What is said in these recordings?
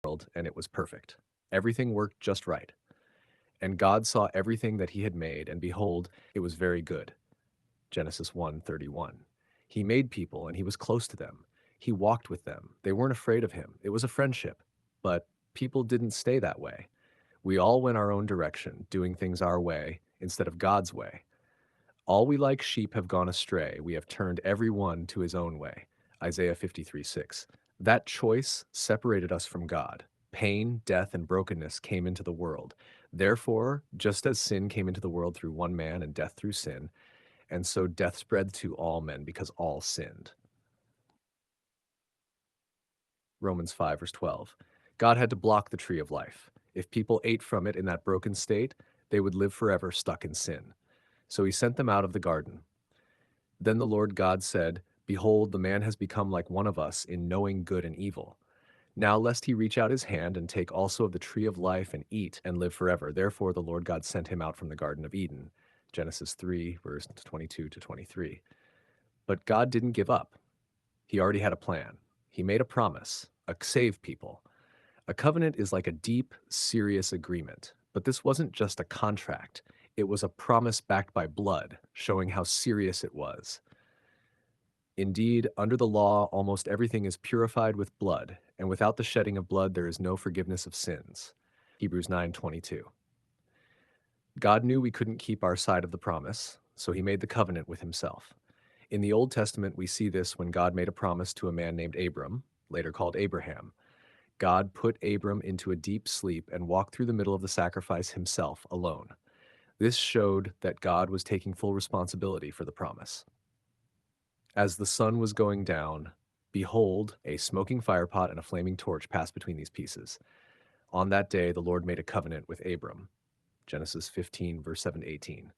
world, and it was perfect. Everything worked just right. And God saw everything that he had made, and behold, it was very good. Genesis 1:31. He made people, and he was close to them. He walked with them. They weren't afraid of him. It was a friendship. But people didn't stay that way. We all went our own direction, doing things our way instead of God's way. All we like sheep have gone astray. We have turned every one to his own way. Isaiah 53:6. That choice separated us from God. Pain, death, and brokenness came into the world. Therefore, just as sin came into the world through one man and death through sin, and so death spread to all men because all sinned. Romans 5, verse 12. God had to block the tree of life. If people ate from it in that broken state, they would live forever stuck in sin. So he sent them out of the garden. Then the Lord God said, Behold, the man has become like one of us in knowing good and evil. Now lest he reach out his hand and take also of the tree of life and eat and live forever. Therefore the Lord God sent him out from the Garden of Eden. Genesis 3, verse 22 to 23. But God didn't give up. He already had a plan. He made a promise, a save people. A covenant is like a deep, serious agreement. But this wasn't just a contract. It was a promise backed by blood, showing how serious it was. Indeed, under the law, almost everything is purified with blood, and without the shedding of blood, there is no forgiveness of sins. Hebrews 9:22. God knew we couldn't keep our side of the promise, so he made the covenant with himself. In the Old Testament, we see this when God made a promise to a man named Abram, later called Abraham. God put Abram into a deep sleep and walked through the middle of the sacrifice himself alone. This showed that God was taking full responsibility for the promise. As the sun was going down, behold, a smoking firepot and a flaming torch passed between these pieces. On that day, the Lord made a covenant with Abram. Genesis 15, verse 7 to 18.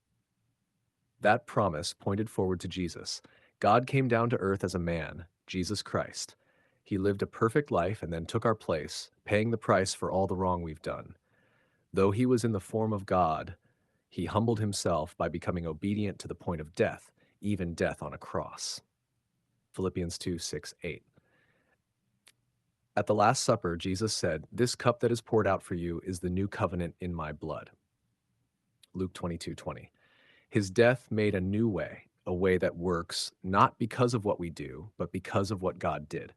That promise pointed forward to Jesus. God came down to earth as a man, Jesus Christ. He lived a perfect life and then took our place, paying the price for all the wrong we've done. Though he was in the form of God, he humbled himself by becoming obedient to the point of death, even death on a cross. Philippians 2, 6, 8. At the Last Supper, Jesus said, This cup that is poured out for you is the new covenant in my blood. Luke 22:20. His death made a new way, a way that works not because of what we do, but because of what God did.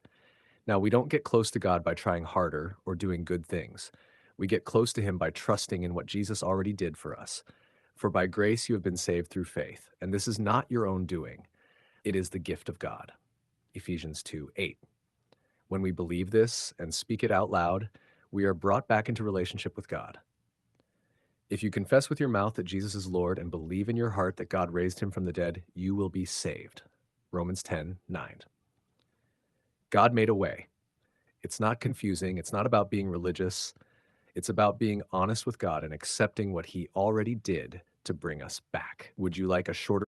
Now, we don't get close to God by trying harder or doing good things. We get close to him by trusting in what Jesus already did for us. For by grace you have been saved through faith, and this is not your own doing. It is the gift of God. Ephesians 2:8. When we believe this and speak it out loud, we are brought back into relationship with God. If you confess with your mouth that Jesus is Lord and believe in your heart that God raised him from the dead, you will be saved. Romans 10:9. God made a way. It's not confusing. It's not about being religious. It's about being honest with God and accepting what he already did to bring us back. Would you like a shorter